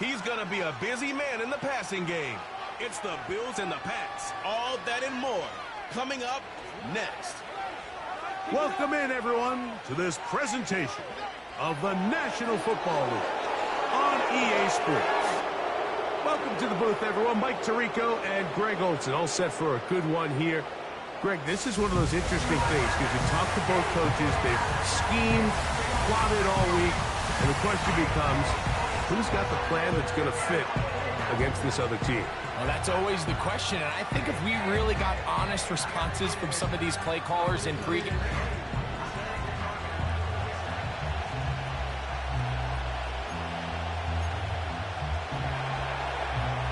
He's going to be a busy man in the passing game. It's the Bills and the Pats. All that and more coming up next. Welcome in, everyone, to this presentation of the National Football League on EA Sports. Welcome to the booth, everyone. Mike Tirico and Greg Olson, all set for a good one here. Greg, this is one of those interesting things because we talked to both coaches. They've schemed, plotted all week, and the question becomes, who's got the plan that's going to fit against this other team? Well, that's always the question, and I think if we really got honest responses from some of these play callers in pregame.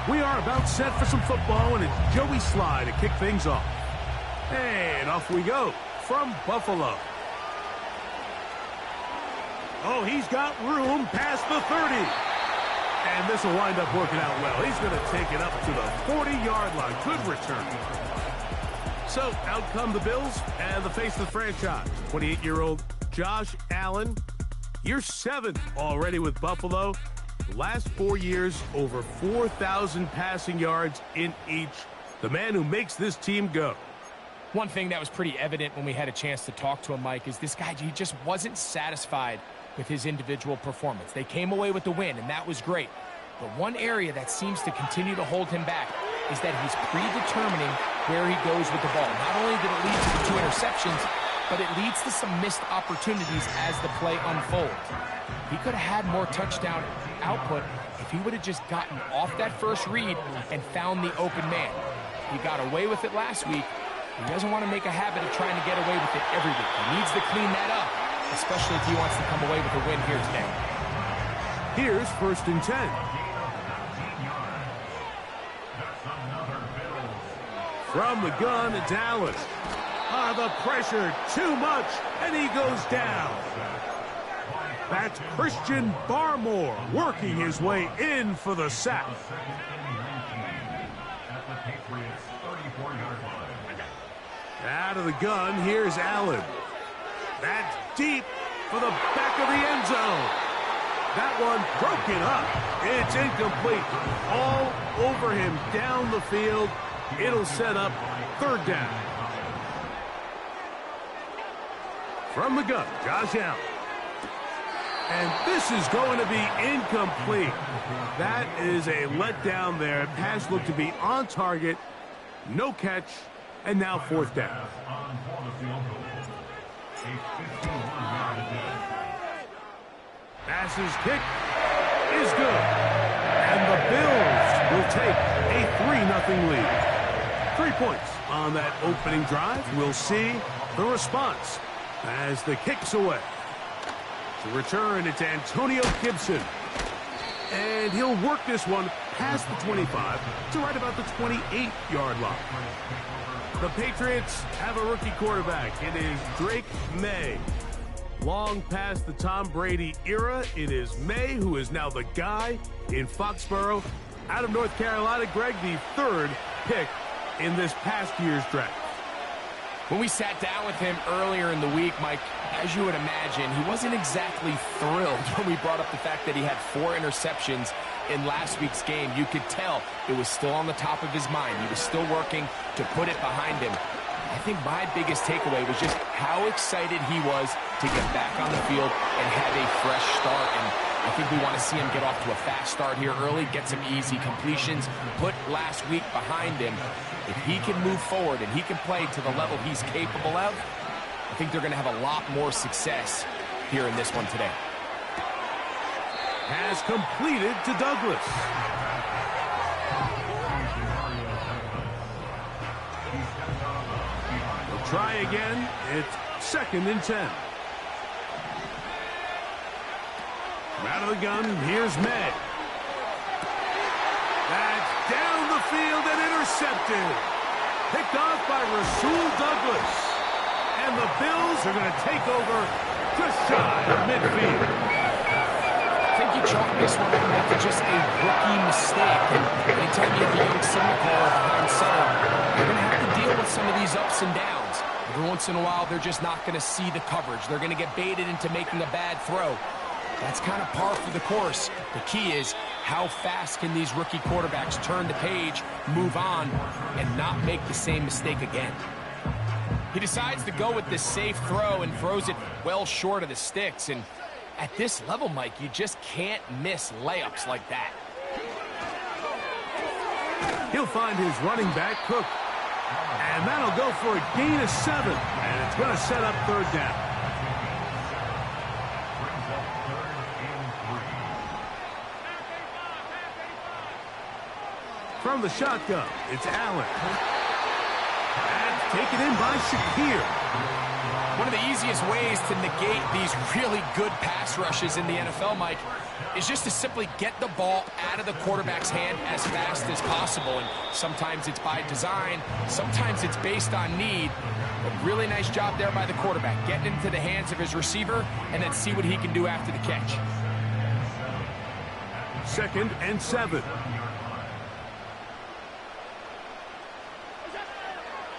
We are about set for some football, and it's Joey Sly to kick things off. And off we go from Buffalo. Oh, he's got room past the 30. And this will wind up working out well. He's going to take it up to the 40-yard line. Good return. So, out come the Bills and the face of the franchise. 28-year-old Josh Allen. Year 7 already with Buffalo. The last 4 years, over 4,000 passing yards in each. The man who makes this team go. One thing that was pretty evident when we had a chance to talk to him, Mike, is this guy, he just wasn't satisfied with his individual performance. They came away with the win, and that was great. But one area that seems to continue to hold him back is that he's predetermining where he goes with the ball. Not only did it lead to the 2 interceptions, but it leads to some missed opportunities as the play unfolds. He could have had more touchdown output if he would have just gotten off that first read and found the open man. He got away with it last week. He doesn't want to make a habit of trying to get away with it every week. He needs to clean that up, especially if he wants to come away with a win here today. Here's 1st and 10. From the gun, it's Allen. The pressure, too much, and he goes down. That's Christian Barmore working his way in for the sack. Out of the gun, here's Allen. That's deep for the back of the end zone. That one broken up. It's incomplete. All over him down the field. It'll set up 3rd down. From the gun, Josh Allen. And this is going to be incomplete. That is a letdown there. Pass looked to be on target. No catch. And now 4th down. Pass's kick is good. And the Bills will take a 3-0 lead. 3 points on that opening drive. We'll see the response as the kick's away. To return, it's Antonio Gibson. And he'll work this one past the 25 to right about the 28-yard line. The Patriots have a rookie quarterback. It is Drake May. Long past the Tom Brady era, it is May who is now the guy in Foxborough. Out of North Carolina, Greg, the 3rd pick in this past year's draft. When we sat down with him earlier in the week, Mike, as you would imagine, he wasn't exactly thrilled when we brought up the fact that he had 4 interceptions in last week's game. You could tell it was still on the top of his mind. He was still working to put it behind him. I think my biggest takeaway was just how excited he was to get back on the field and have a fresh start. And I think we want to see him get off to a fast start here early, get some easy completions, put last week behind him. If he can move forward and he can play to the level he's capable of, I think they're going to have a lot more success here in this one today. Has completed to Douglas. We'll try again. It's 2nd and 10. Out of the gun, here's May. That's down the field and intercepted. Picked off by Rasul Douglas. And the Bills are going to take over just shy of midfield. I think you chalk this one up to just a rookie mistake. And anytime you have a young signal caller behind center, you're going to have to deal with some of these ups and downs. Every once in a while, they're just not going to see the coverage. They're going to get baited into making a bad throw. That's kind of par for the course The key is how fast can these rookie quarterbacks turn the page, move on, and not make the same mistake again. He decides to go with this safe throw and throws it well short of the sticks. And at this level, Mike, you just can't miss layups like that. He'll find his running back, Cook. And that'll go for a gain of 7. And it's going to set up 3rd down. From the shotgun, it's Allen. And taken in by Shakir. One of the easiest ways to negate these really good pass rushes in the NFL, Mike, is just to simply get the ball out of the quarterback's hand as fast as possible. And sometimes it's by design, sometimes it's based on need. But really nice job there by the quarterback, getting into the hands of his receiver and then see what he can do after the catch. 2nd and 7.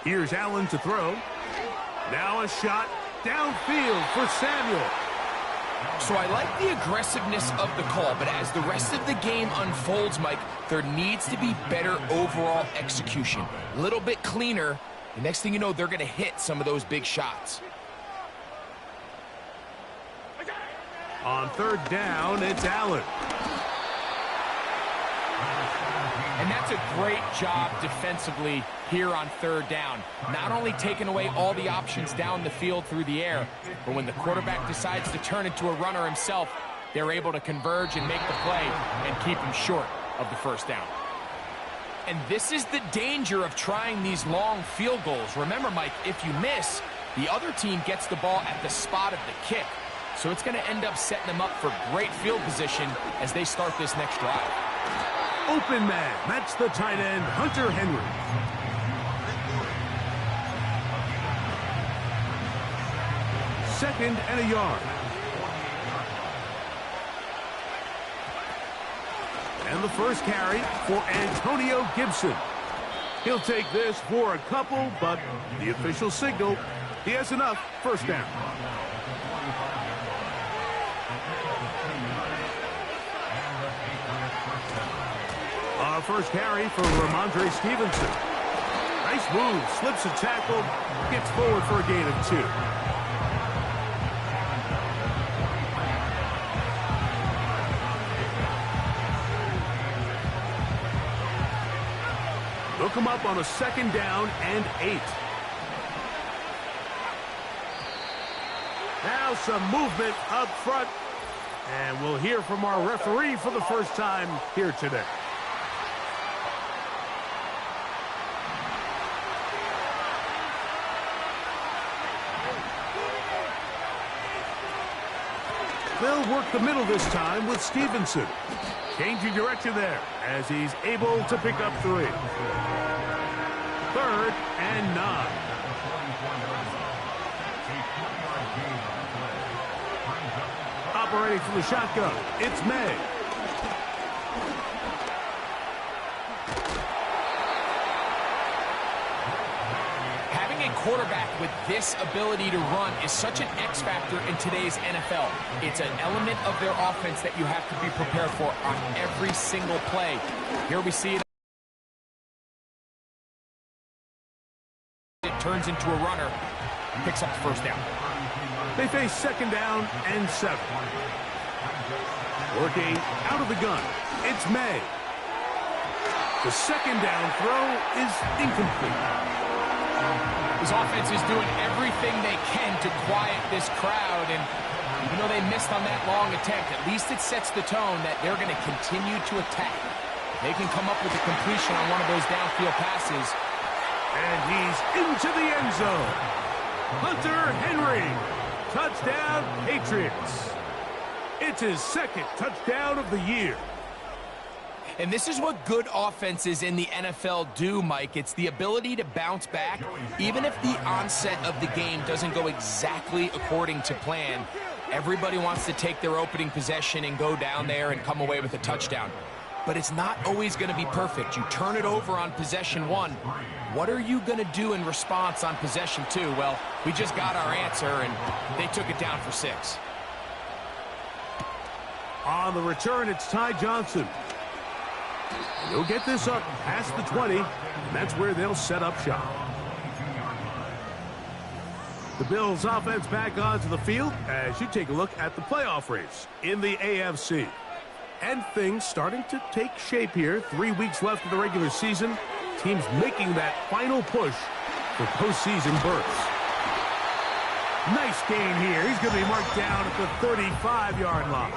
Here's Allen to throw. Now a shot downfield for Samuel. So I like the aggressiveness of the call, but as the rest of the game unfolds, Mike, there needs to be better overall execution. A little bit cleaner. The next thing you know, they're going to hit some of those big shots. On 3rd down, it's Allen. And that's a great job defensively here on 3rd down. Not only taking away all the options down the field through the air, but when the quarterback decides to turn into a runner himself, they're able to converge and make the play and keep him short of the 1st down. And this is the danger of trying these long field goals. Remember, Mike, if you miss, the other team gets the ball at the spot of the kick. So it's going to end up setting them up for great field position as they start this next drive. Open man. That's the tight end, Hunter Henry. Second and a yard. And the first carry for Antonio Gibson. He'll take this for a couple, but the official signal, he has enough. 1st down. On a first carry for Ramondre Stevenson. Nice move, slips a tackle, gets forward for a gain of 2. Look him up on a 2nd down and 8. Now some movement up front. And we'll hear from our referee for the first time here today. They'll work the middle this time with Stevenson. Changing direction there as he's able to pick up 3. 3rd and 9. Operating from the shotgun, it's May. Quarterback with this ability to run is such an X factor in today's NFL. It's an element of their offense that you have to be prepared for on every single play. Here we see it. It turns into a runner, picks up the 1st down. They face 2nd down and 7. Working out of the gun, it's May. The 2nd down throw is incomplete. His offense is doing everything they can to quiet this crowd, and even though they missed on that long attempt, at least it sets the tone that they're going to continue to attack. They can come up with a completion on one of those downfield passes. And he's into the end zone. Hunter Henry, touchdown Patriots. It's his 2nd touchdown of the year. And this is what good offenses in the NFL do, Mike. It's the ability to bounce back, even if the onset of the game doesn't go exactly according to plan. Everybody wants to take their opening possession and go down there and come away with a touchdown. But it's not always going to be perfect. You turn it over on possession 1. What are you going to do in response on possession 2? Well, we just got our answer, and they took it down for 6. On the return, it's Ty Johnson. He'll get this up past the 20, and that's where they'll set up shop. The Bills offense back onto the field as you take a look at the playoff race in the AFC. And things starting to take shape here. 3 weeks left of the regular season. Teams making that final push for postseason berths. Nice gain here. He's going to be marked down at the 35-yard line.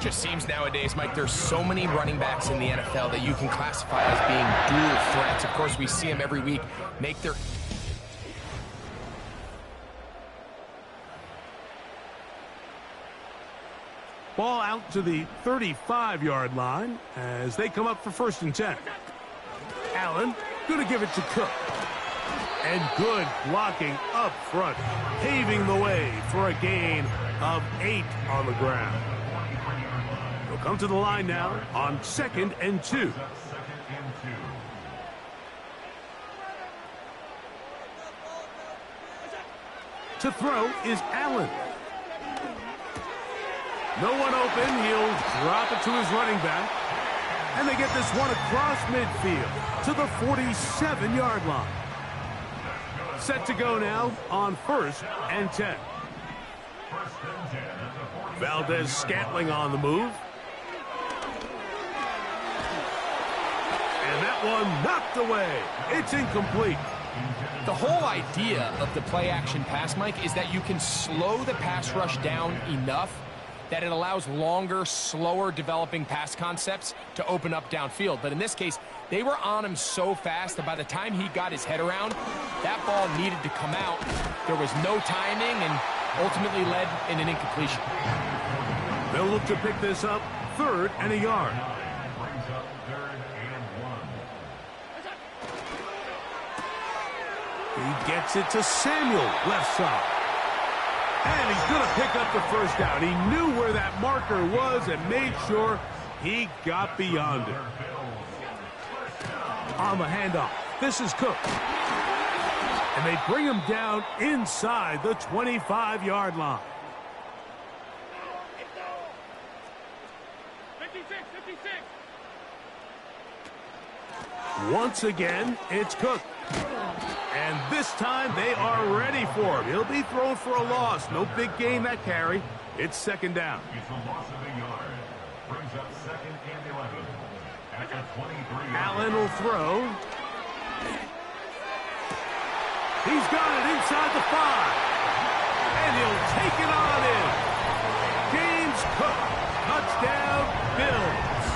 Just seems nowadays, Mike, there's so many running backs in the NFL that you can classify as being dual threats. Of course, we see them every week make their... Ball out to the 35-yard line as they come up for 1st and 10. Allen going to give it to Cook. And good blocking up front, paving the way for a gain of 8 on the ground. He'll come to the line now on 2nd and 2. To throw is Allen. No one open. He'll drop it to his running back. And they get this one across midfield to the 47-yard line. Set to go now on 1st and 10. Valdez-Scantling on the move. And that one knocked away. It's incomplete. The whole idea of the play-action pass, Mike, is that you can slow the pass rush down enough that it allows longer, slower developing pass concepts to open up downfield. But in this case, they were on him so fast that by the time he got his head around, that ball needed to come out. There was no timing and ultimately led in an incompletion. They'll look to pick this up 3rd and a yard. He gets it to Samuel, left side. And he's going to pick up the 1st down. He knew where that marker was and made sure he got beyond it. On the handoff, this is Cook. And they bring him down inside the 25-yard line. 56. Once again, it's Cook. And this time they are ready for him. He'll be thrown for a loss. No big gain that carry. It's 2nd down. It's a loss of a yard. Brings up 2nd and 11. At the 23. Allen will throw. He's got it inside the 5. And he'll take it on in. James Cook. Touchdown, Bills.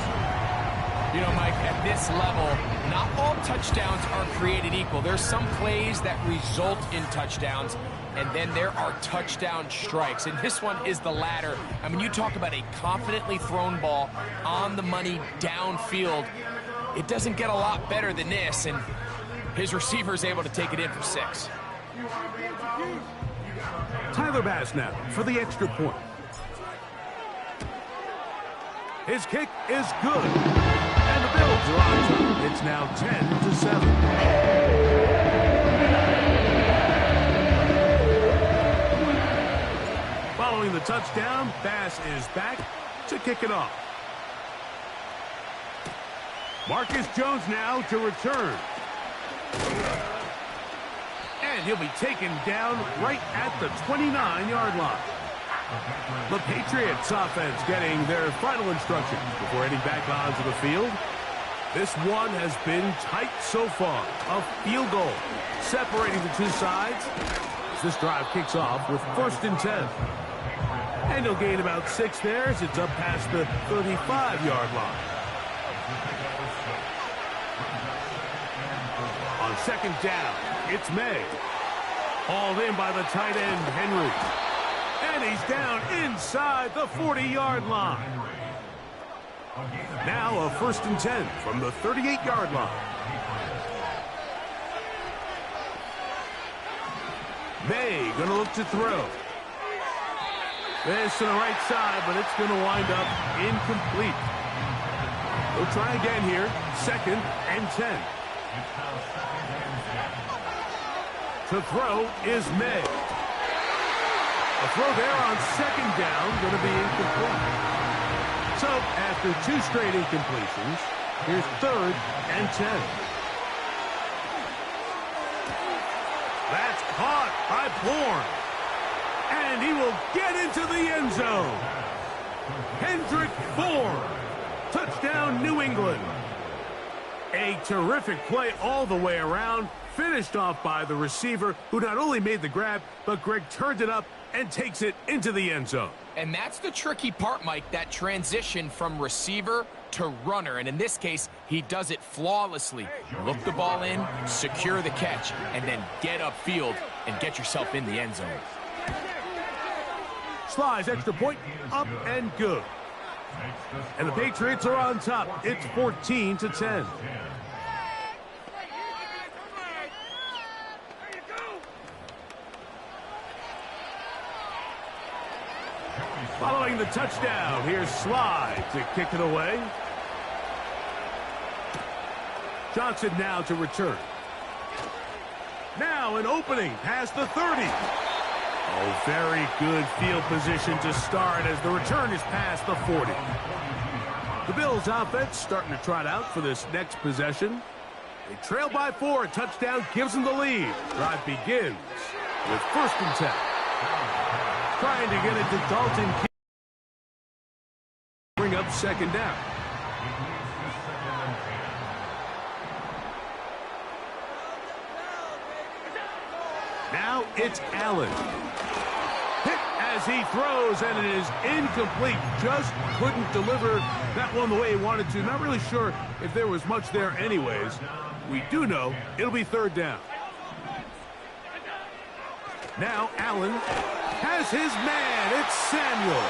You know, Mike, at this level, not all touchdowns are created equal. There's some plays that result in touchdowns, and then there are touchdown strikes. And this one is the latter. I mean, you talk about a confidently thrown ball on the money downfield. It doesn't get a lot better than this, and his receiver's able to take it in for 6. Tyler Bass now for the extra point. His kick is good. And the Bills are on top. It's now 10-7. Following the touchdown, Bass is back to kick it off. Marcus Jones now to return. And he'll be taken down right at the 29-yard line. The Patriots offense getting their final instructions before heading back onto the field. This one has been tight so far. A field goal separating the two sides as this drive kicks off with 1st and 10. And he'll gain about 6 there as it's up past the 35-yard line. On 2nd down, it's May. Hauled in by the tight end, Henry. And he's down inside the 40-yard line. Now a 1st and 10 from the 38-yard line. May going to look to throw. This to the right side, but it's going to wind up incomplete. We'll try again here. 2nd and 10. To throw is May. A throw there on second down, going to be incomplete. So, after 2 straight incompletions, here's 3rd and 10. That's caught by Bourne. And he will get into the end zone. Hendrick Bourne. Touchdown, New England. A terrific play all the way around. Finished off by the receiver, who not only made the grab, but Greg turned it up and takes it into the end zone. And that's the tricky part, Mike, that transition from receiver to runner. And in this case, he does it flawlessly. Look the ball in, secure the catch, and then get upfield and get yourself in the end zone. Slides extra point, up and good. And the Patriots are on top. It's 14-10. Following the touchdown, here's Slide to kick it away. Johnson now to return. Now an opening past the 30. Oh, very good field position to start as the return is past the 40. The Bills offense starting to trot out for this next possession. They trail by 4. A touchdown gives them the lead. Drive begins with 1st and 10. Trying to get it to Dalton. Bring up 2nd down. Now it's Allen. Hit as he throws, and it is incomplete. Just couldn't deliver that one the way he wanted to. Not really sure if there was much there anyways. We do know it'll be 3rd down. Now Allen has his man. It's Samuel.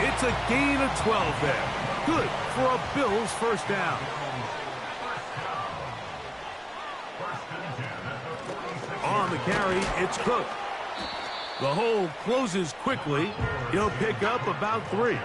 It's a gain of 12 there. Good for a Bills 1st down. On the carry, it's Cook. The hole closes quickly. He'll pick up about 3.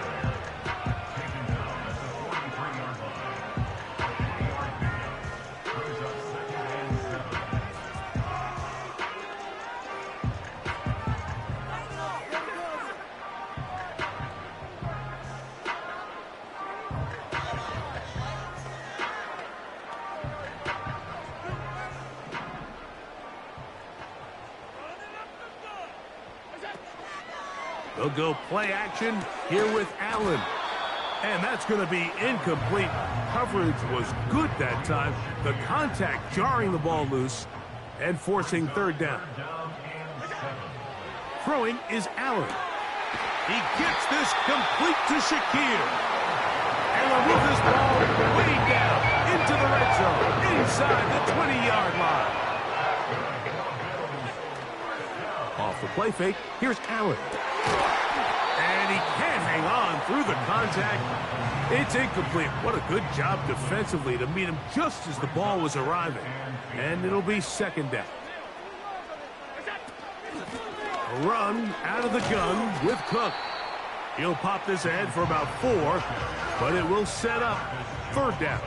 They'll go play action here with Allen. And that's going to be incomplete. Coverage was good that time. The contact jarring the ball loose and forcing 3rd down. Throwing is Allen. He gets this complete to Shakir. And will move this ball way down into the red zone, inside the 20-yard line. Off the play fake, here's Allen. And he can't hang on through the contact. It's incomplete. What a good job defensively to meet him just as the ball was arriving. And it'll be 2nd down. A run out of the gun with Cook. He'll pop this ahead for about 4, but it will set up 3rd down.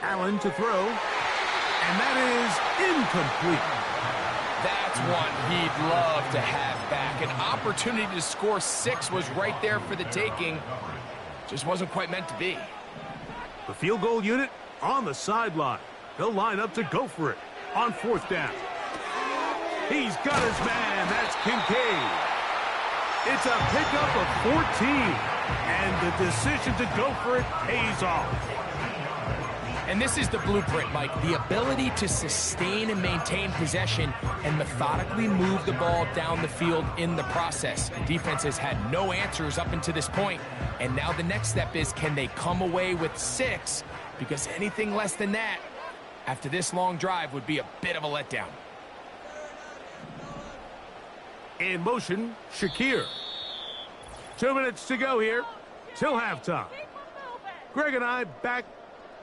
Allen to throw, and that is incomplete. That's one he'd love to have back. An opportunity to score 6 was right there for the taking. Just wasn't quite meant to be. The field goal unit on the sideline. They'll line up to go for it on 4th down. He's got his man. That's Kincaid. It's a pickup of 14, and the decision to go for it pays off. And this is the blueprint, Mike. The ability to sustain and maintain possession and methodically move the ball down the field in the process. The defense has had no answers up until this point, and now the next step is, can they come away with 6? Because anything less than that, after this long drive, would be a bit of a letdown. In motion, Shakir. 2 minutes to go here till halftime. Greg and I back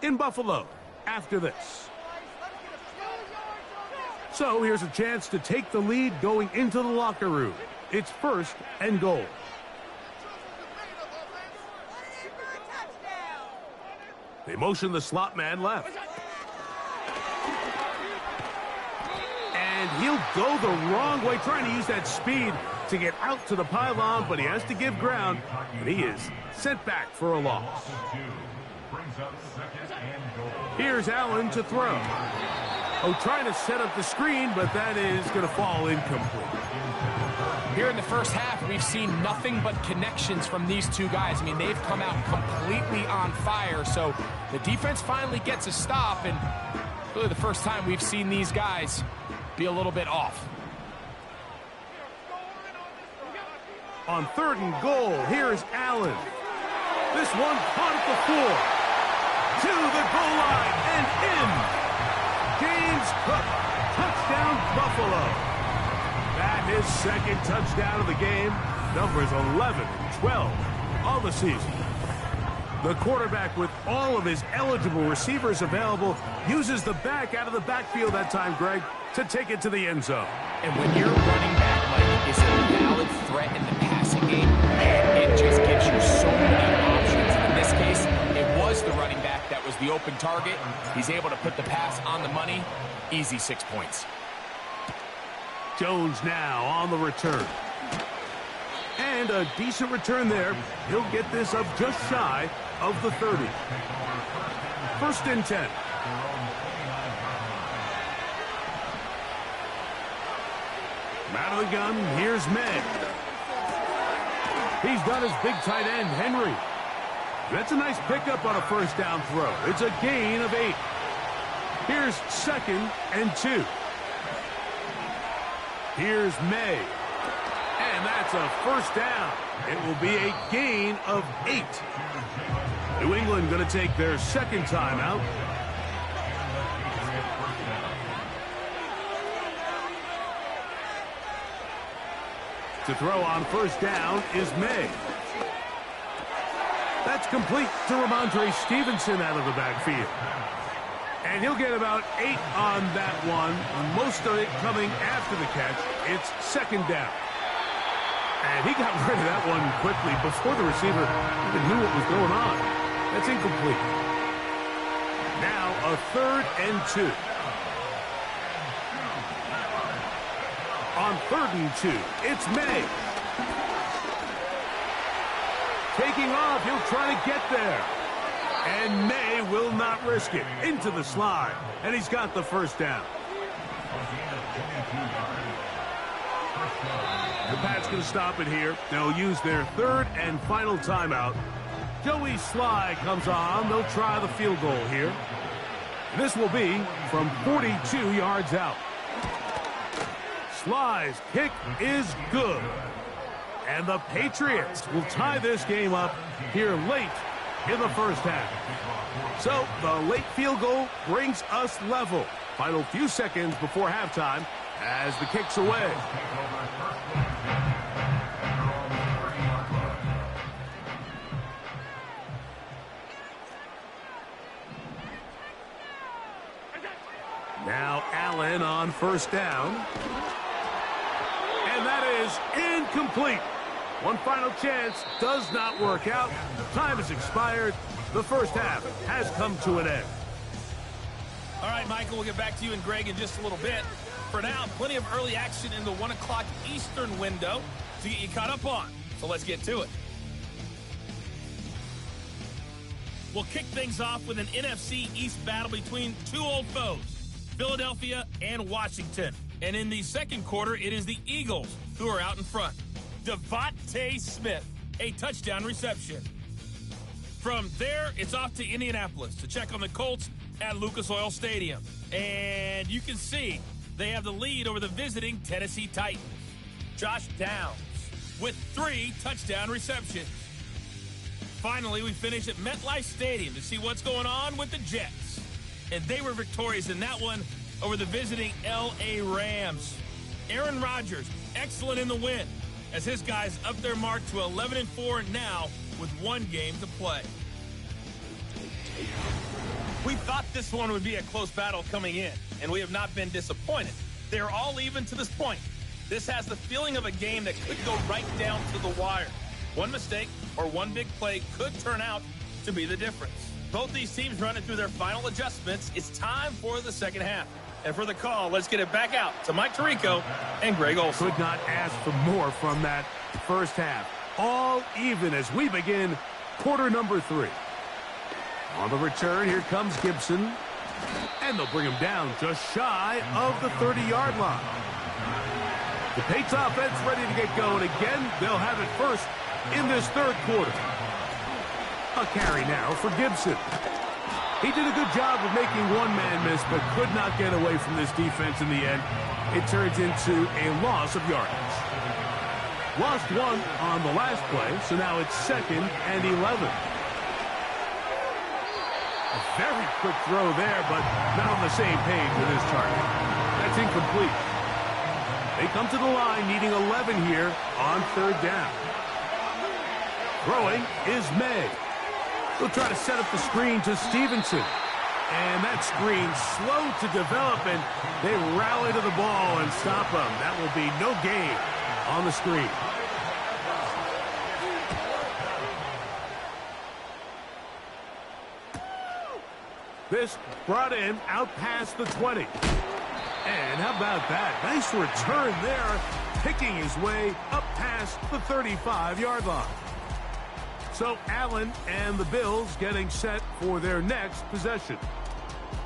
in Buffalo after this. So here's a chance to take the lead going into the locker room. It's 1st and goal. They motion the slot man left. he'll go the wrong way, trying to use that speed to get out to the pylon, but he has to give ground, and he is sent back for a loss. Here's Allen to throw. Oh, trying to set up the screen, but that is going to fall incomplete. Here in the first half, we've seen nothing but connections from these two guys. I mean, they've come out completely on fire, so the defense finally gets a stop, and really the first time we've seen these guys be a little bit off. On 3rd and goal, here's Allen. This one caught at the floor. To the goal line and in. James Cook, touchdown Buffalo. That his second touchdown of the game, numbers 11 and 12 on the season. The quarterback, with all of his eligible receivers available, uses the back out of the backfield that time, Greg, to take it to the end zone. And when your running back, Mike, is a valid threat in the passing game, man, it just gives you so many options. In this case, it was the running back that was the open target. He's able to put the pass on the money. Easy 6 points. Jones now on the return. And a decent return there. He'll get this up just shy of the 30. 1st and 10. Out of the gun, here's May. He's done his big tight end, Henry. That's a nice pickup on a 1st down throw. It's a gain of 8. Here's 2nd and 2. Here's May. And that's a 1st down. It will be a gain of 8. New England going to take their 2nd timeout. To throw on 1st down is May. That's complete to Ramondre Stevenson out of the backfield. And he'll get about 8 on that one, most of it coming after the catch. It's 2nd down. And he got rid of that one quickly before the receiver even knew what was going on. That's incomplete. Now a 3rd and 2. On 3rd and 2, it's May. Taking off, he'll try to get there. And May will not risk it. Into the slide. And he's got the 1st down. The Pats going to stop it here. They'll use their 3rd and final timeout. Joey Sly comes on. They'll try the field goal here. This will be from 42 yards out. Sly's kick is good. And the Patriots will tie this game up here late in the 1st half. So the late field goal brings us level. Final few seconds before halftime as the kick's away. Now Allen on 1st down. And that is incomplete. One final chance does not work out. Time has expired. The 1st half has come to an end. All right, Michael, we'll get back to you and Greg in just a little bit. For now, plenty of early action in the 1 o'clock Eastern window to get you caught up on. So let's get to it. We'll kick things off with an NFC East battle between 2 old foes, Philadelphia and Washington. And in the 2nd quarter, it is the Eagles who are out in front. Devontae Smith, a touchdown reception. From there, it's off to Indianapolis to check on the Colts at Lucas Oil Stadium. And you can see they have the lead over the visiting Tennessee Titans. Josh Downs with 3 touchdown receptions. Finally, we finish at MetLife Stadium to see what's going on with the Jets. And they were victorious in that one over the visiting L.A. Rams. Aaron Rodgers, excellent in the win, as his guys up their mark to 11-4 now with 1 game to play. We thought this one would be a close battle coming in, and we have not been disappointed. They're all even to this point. This has the feeling of a game that could go right down to the wire. One mistake or one big play could turn out to be the difference. Both these teams running through their final adjustments. It's time for the 2nd half. And for the call, let's get it back out to Mike Tirico and Greg Olson. Could not ask for more from that first half. All even as we begin quarter number 3. On the return, here comes Gibson. And they'll bring him down just shy of the 30-yard line. The Patriots offense ready to get going again. They'll have it first in this third quarter. A carry now for Gibson. He did a good job of making one man miss, but could not get away from this defense in the end. It turns into a loss of yardage. Lost 1 on the last play, so now it's 2nd and 11. A very quick throw there, but not on the same page with his target. That's incomplete. They come to the line needing 11 here on 3rd down. Throwing is May. He'll try to set up the screen to Stevenson. And that screen slow to develop, and they rally to the ball and stop him. That will be no gain on the screen. This brought in out past the 20. And how about that? Nice return there, picking his way up past the 35-yard line. So Allen and the Bills getting set for their next possession.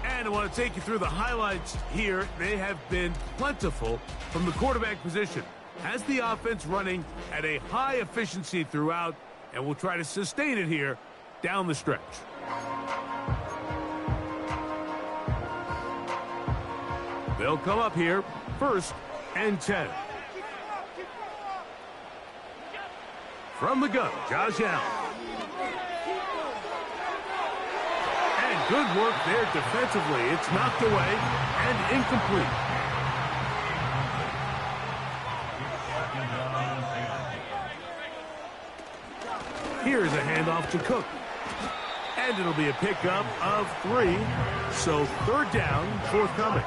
And I want to take you through the highlights here. They have been plentiful from the quarterback position. Has the offense running at a high efficiency throughout, and we'll try to sustain it here down the stretch. They'll come up here, 1st and 10. From the gun, Josh Allen. And good work there defensively. It's knocked away and incomplete. Here's a handoff to Cook. And it'll be a pickup of 3. So 3rd down, forthcoming.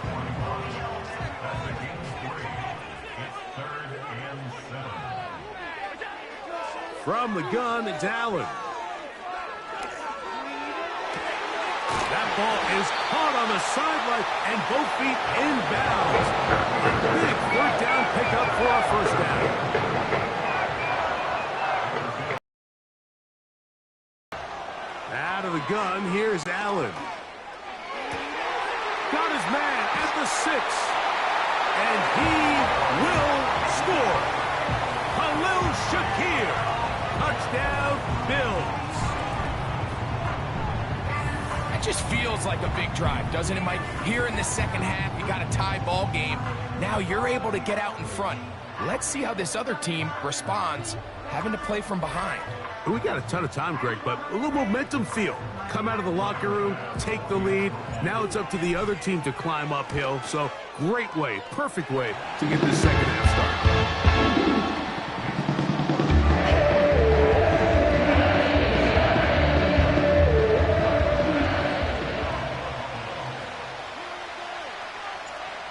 From the gun, it's Allen. That ball is caught on the sideline, and both feet inbounds. A big 3rd down pickup for our 1st down. Out of the gun, here's Allen. Got his man at the 6. And he will score. Khalil Shakir. Touchdown, Bills. That just feels like a big drive, doesn't it, Mike? Here in the second half, you got a tie ball game. Now you're able to get out in front. Let's see how this other team responds, having to play from behind. We got a ton of time, Greg, but a little momentum feel. Come out of the locker room, take the lead. Now it's up to the other team to climb uphill. So great way, perfect way to get this second half started.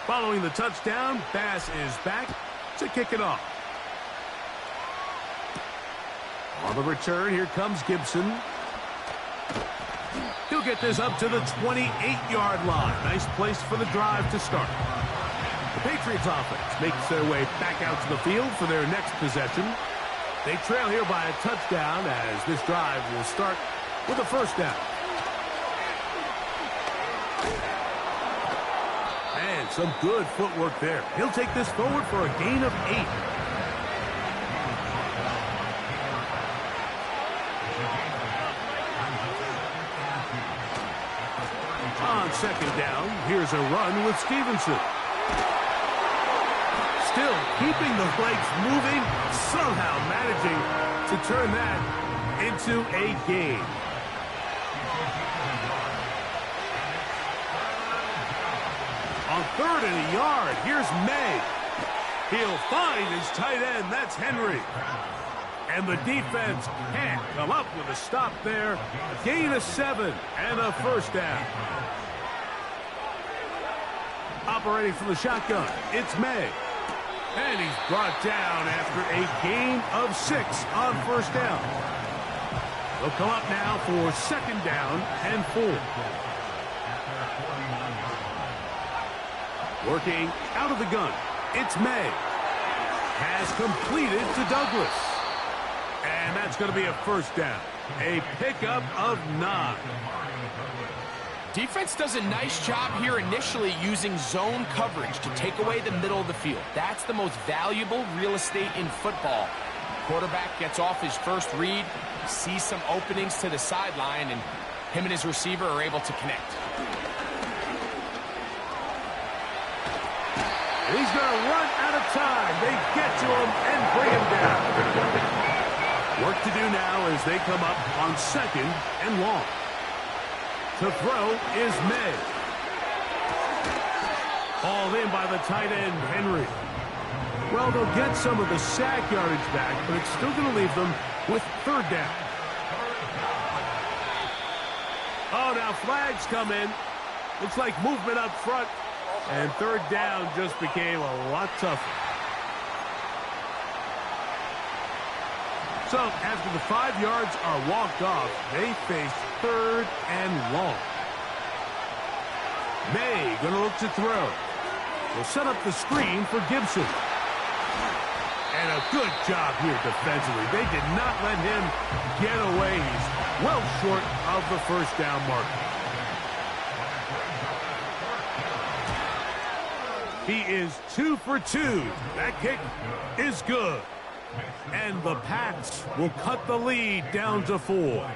Following the touchdown, Bass is back to kick it off. On the return, here comes Gibson. He'll get this up to the 28-yard line. Nice place for the drive to start. The Patriots offense makes their way back out to the field for their next possession. They trail here by a touchdown as this drive will start with a 1st down. And some good footwork there. He'll take this forward for a gain of 8. On 2nd down, here's a run with Stevenson. Still keeping the legs moving, somehow managing to turn that into a gain. On 3rd and a yard, here's May. He'll find his tight end, that's Henry. And the defense can't come up with a stop there. Gain of 7 and a 1st down. Operating from the shotgun, it's May. And he's brought down after a gain of 6 on 1st down. They'll come up now for 2nd down and 4. Working out of the gun. It's May. Has completed to Douglas. And that's going to be a first down. A pickup of 9. Defense does a nice job here initially using zone coverage to take away the middle of the field. That's the most valuable real estate in football. Quarterback gets off his first read, sees some openings to the sideline, and him and his receiver are able to connect. And he's going to run out of time. They get to him and bring him down. Work to do now as they come up on 2nd and long. To throw is May. Hauled in by the tight end, Henry. Well, they'll get some of the sack yardage back, but it's still going to leave them with 3rd down. Oh, now flags come in. Looks like movement up front. And 3rd down just became a lot tougher. So, after the 5 yards are walked off, they face 3rd and long. May going to look to throw. Will set up the screen for Gibson. And a good job here defensively. They did not let him get away. He's well short of the 1st down marker. He is 2 for 2. That kick is good. And the Pats will cut the lead down to 4.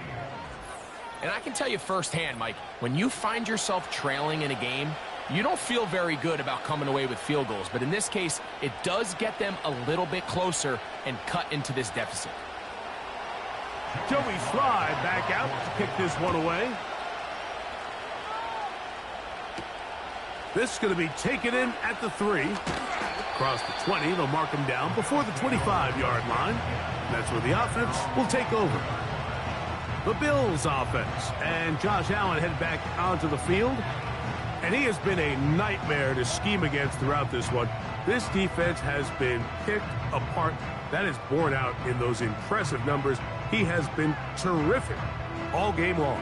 And I can tell you firsthand, Mike, when you find yourself trailing in a game, you don't feel very good about coming away with field goals. But in this case, it does get them a little bit closer and cut into this deficit. Joey Slide back out to kick this one away. This is going to be taken in at the 3. Across the 20, they'll mark him down before the 25-yard line. That's where the offense will take over. The Bills offense. And Josh Allen headed back onto the field. And he has been a nightmare to scheme against throughout this one. This defense has been picked apart. That is borne out in those impressive numbers. He has been terrific all game long.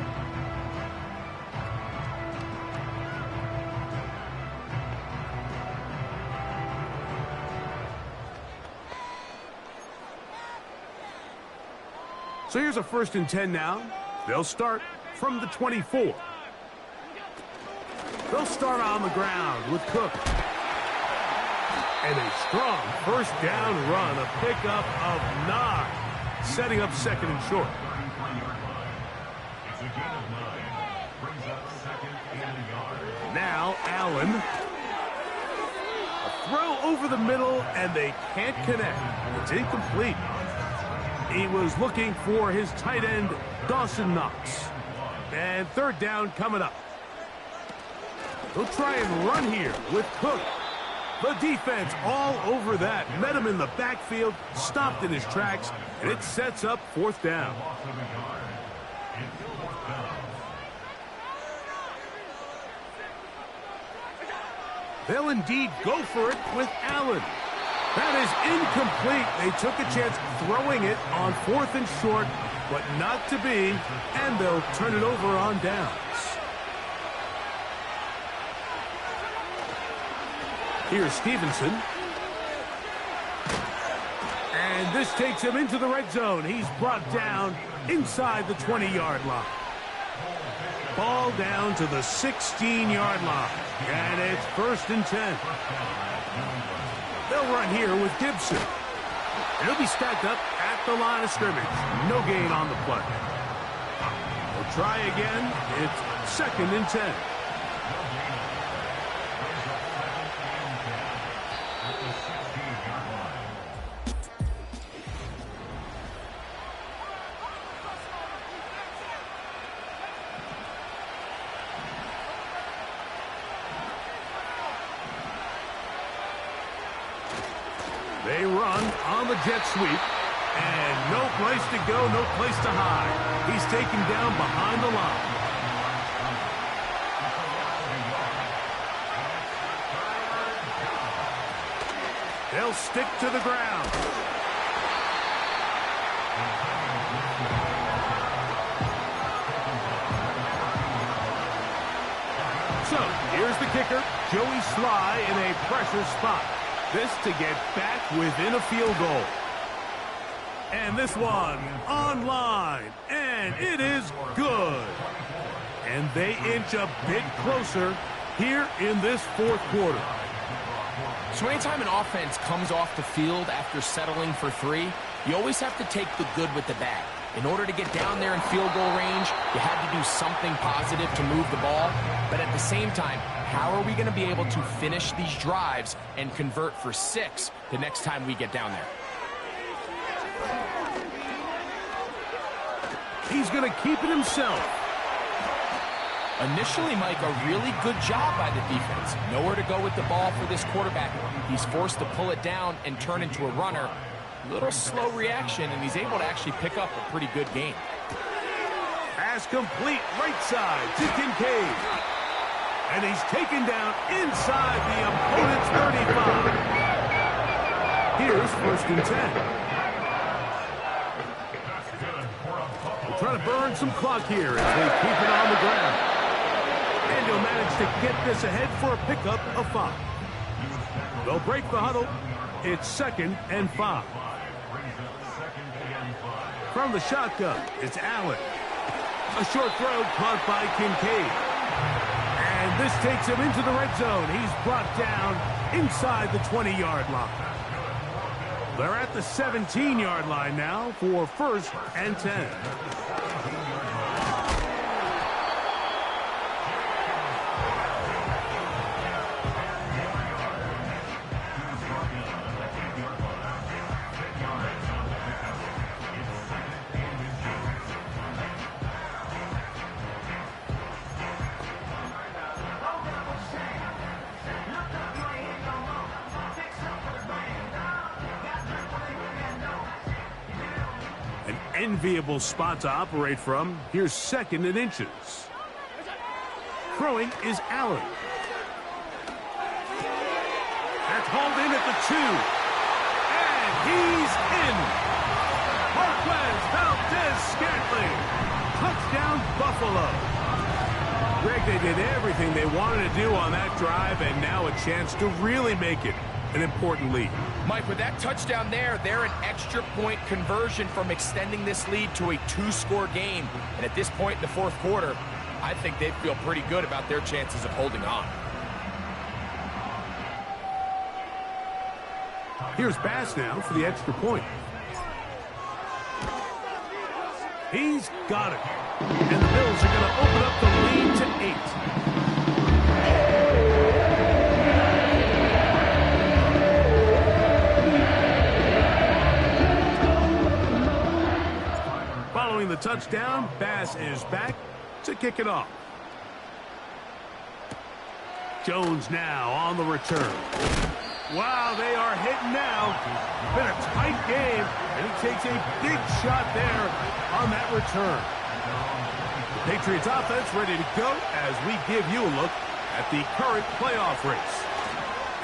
So here's a 1st and 10 now. They'll start from the 24. They'll start on the ground with Cook. And a strong 1st down run, a pickup of 9, setting up 2nd and short. Now Allen. A throw over the middle, and they can't connect. It's incomplete. He was looking for his tight end, Dawson Knox. And 3rd down coming up. They'll try and run here with Cook. The defense all over that. Met him in the backfield, stopped in his tracks, and it sets up 4th down. They'll indeed go for it with Allen. That is incomplete. They took a chance throwing it on 4th and short, but not to be, and they'll turn it over on downs. Here's Stevenson. And this takes him into the red zone. He's brought down inside the 20-yard line. Ball down to the 16-yard line. And it's 1st and 10. They'll run here with Gibson. He'll be stacked up at the line of scrimmage. No gain on the play. They'll try again. It's 2nd and 10. They run on the jet sweep, and no place to go, no place to hide. He's taken down behind the line. They'll stick to the ground. So, here's Here's the kicker, Joey Sly in a pressure spot. This to get back within a field goal. And this one on line, and it is good. And they inch a bit closer here in this fourth quarter. So anytime an offense comes off the field after settling for 3, you always have to take the good with the bad. In order to get down there in field goal range, you had to do something positive to move the ball. But at the same time, how are we going to be able to finish these drives and convert for 6 the next time we get down there? He's going to keep it himself. Initially, Mike, a really good job by the defense. Nowhere to go with the ball for this quarterback. He's forced to pull it down and turn into a runner. Little slow reaction, and he's able to actually pick up a pretty good game. Pass complete right side to Kincaid. And he's taken down inside the opponent's 35. Here's 1st and 10. Trying to burn some clock here as they keep it on the ground. And he'll manage to get this ahead for a pickup of 5. They'll break the huddle. It's 2nd and 5. From the shotgun, it's Allen. A short throw caught by Kincaid. And this takes him into the red zone. He's brought down inside the 20-yard line. They're at the 17-yard line now for 1st and 10. Enviable spot to operate from. Here's 2nd and inches. Throwing is Allen. That's hauled in at the 2. And he's in. Marquez Valdez-Scantling. Touchdown, Buffalo. Greg, they did everything they wanted to do on that drive, and now a chance to really make it an important lead. Mike, with that touchdown there, they're an extra point conversion from extending this lead to a 2-score game. And at this point in the fourth quarter, I think they feel pretty good about their chances of holding on. Here's Bass now for the extra point. He's got it. And the Bills are going to open up the lead to 8. Following the touchdown, Bass is back to kick it off. Jones now on the return. Wow, they are hitting now. Been a tight game, and he takes a big shot there on that return. The Patriots offense ready to go as we give you a look at the current playoff race.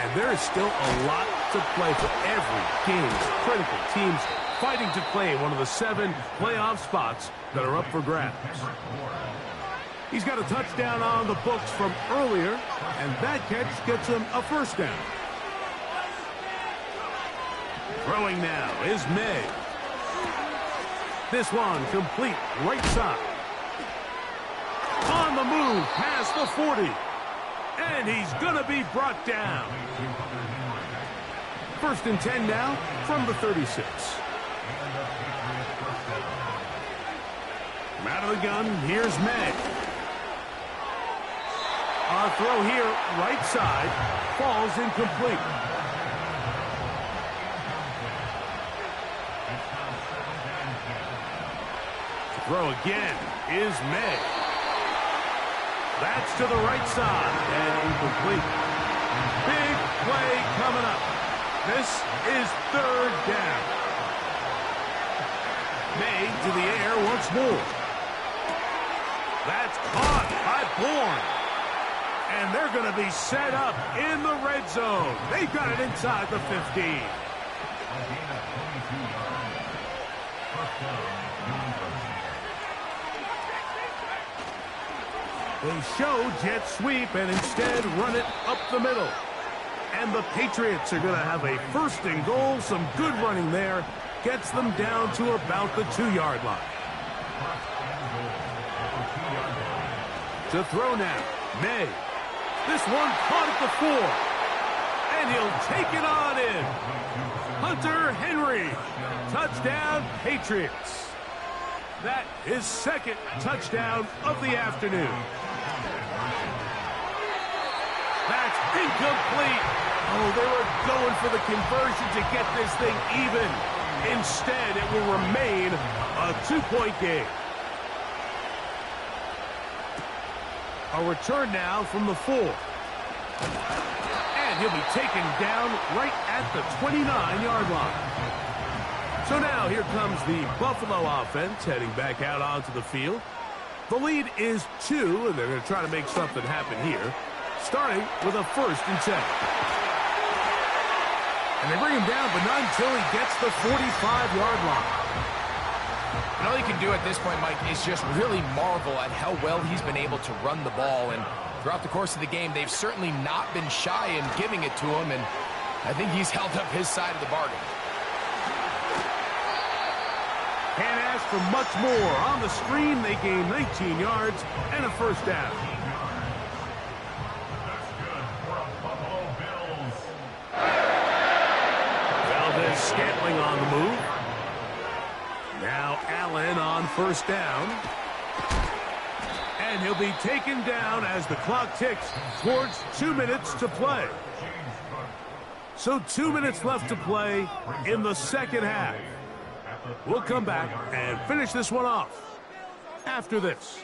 And there is still a lot to play for every game. Critical teams fighting to claim one of the 7 playoff spots that are up for grabs. He's got a touchdown on the books from earlier, and that catch gets him a 1st down. Throwing now is May. This one complete right side. On the move past the 40. And he's going to be brought down. 1st and 10 now from the 36. From out of the gun, here's May. Our throw here, right side, falls incomplete. The throw again is May. That's to the right side and incomplete. Big play coming up. This is 3rd down. May to the air once more. That's caught by Bourne. And they're going to be set up in the red zone. They've got it inside the 15. They show jet sweep and instead run it up the middle. And the Patriots are going to have a first and goal. Some good running there. Gets them down to about the 2-yard line. To throw now, May. This one caught at the 4. And he'll take it on in. Hunter Henry. Touchdown, Patriots. That is second touchdown of the afternoon. That's incomplete. Oh, they were going for the conversion to get this thing even. Instead, it will remain a 2-point game. A return now from the 4. And he'll be taken down right at the 29-yard line. So now here comes the Buffalo offense heading back out onto the field. The lead is 2, and they're going to try to make something happen here, starting with a 1st and 10. And they bring him down, but not until he gets the 45-yard line. And all you can do at this point, Mike, is just really marvel at how well he's been able to run the ball. And throughout the course of the game, they've certainly not been shy in giving it to him, and I think he's held up his side of the bargain. Can't ask for much more. On the screen, they gain 19 yards and a 1st down. Scantling on the move. Now Allen on 1st down. And he'll be taken down as the clock ticks towards 2 minutes to play. So 2 minutes left to play in the second half. We'll come back and finish this one off after this.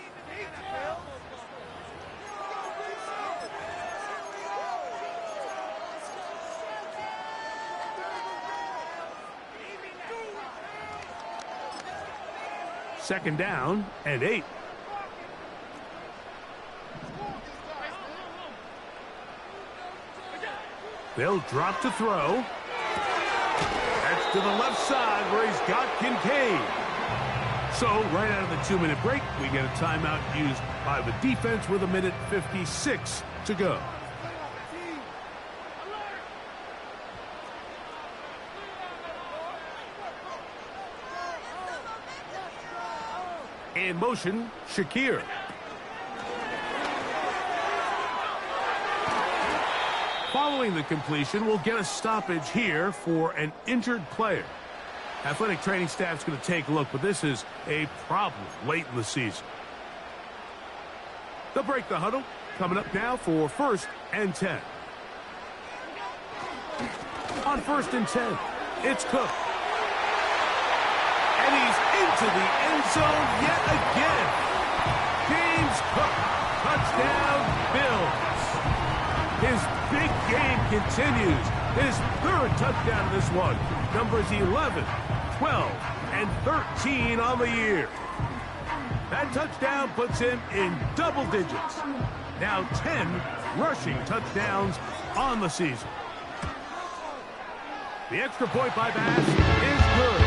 Second down and 8. They'll drop to throw. That's to the left side where he's got Kincaid. So right out of the 2-minute break, we get a timeout used by the defense with 1:56 to go. In motion, Shakir. Following the completion, we'll get a stoppage here for an injured player. Athletic training staff's going to take a look, but this is a problem late in the season. They'll break the huddle. Coming up now for 1st and 10. On 1st and 10, it's Cook. And he's into the end zone yet again. James Cook, touchdown, Bills. His big game continues. His 3rd touchdown of this one. Numbers 11, 12, and 13 on the year. That touchdown puts him in double digits. Now 10 rushing touchdowns on the season. The extra point by Bass is good.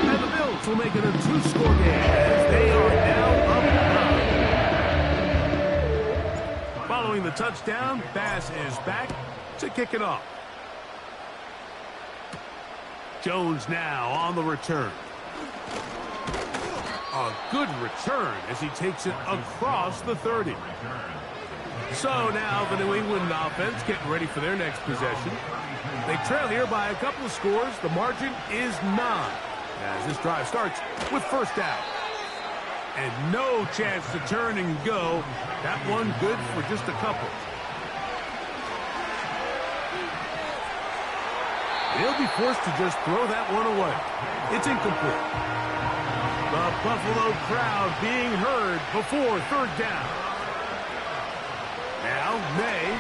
And the Bills will make it a 2-score game as they are now up 9. Following the touchdown, Bass is back to kick it off. Jones now on the return. A good return as he takes it across the 30. So now the New England offense getting ready for their next possession. They trail here by a couple of scores. The margin is 9 as this drive starts with 1st down. And no chance to turn and go. That one good for just a couple. They'll be forced to just throw that one away. It's incomplete. The Buffalo crowd being heard before 3rd down. Now, May.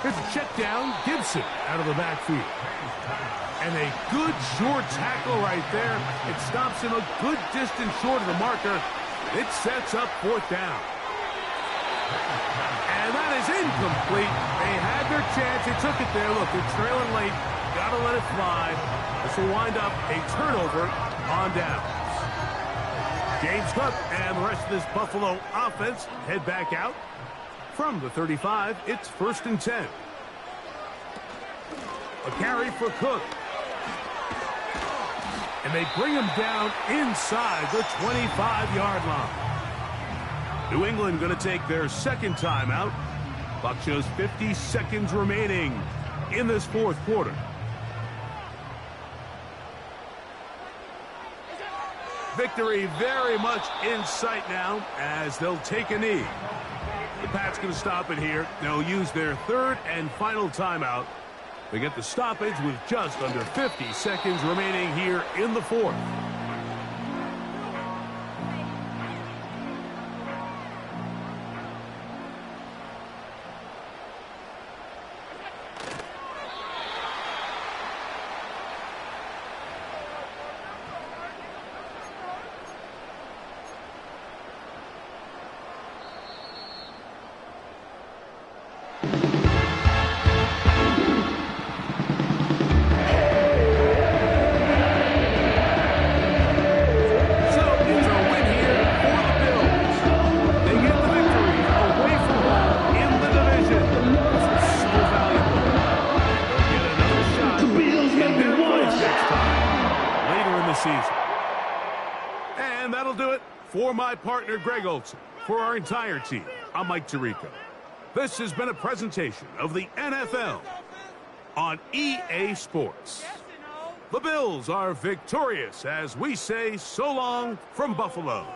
Here's a check down. Gibson out of the backfield. And a good short tackle right there. It stops him a good distance short of the marker. It sets up 4th down. And that is incomplete. They had their chance. They took it there. Look, they're trailing late. Got to let it fly. This will wind up a turnover on downs. James Cook and the rest of this Buffalo offense head back out. From the 35, it's 1st and 10. A carry for Cook. And they bring him down inside the 25-yard line. New England going to take their second timeout. Clock shows 50 seconds remaining in this fourth quarter. Victory very much in sight now as they'll take a knee. The Pats going to stop it here. They'll use their third and final timeout. They get the stoppage with just under 50 seconds remaining here in the fourth. And that'll do it for my partner, Greg Olson. For our entire team, I'm Mike Tirico. This has been a presentation of the NFL on EA Sports. The Bills are victorious as we say so long from Buffalo.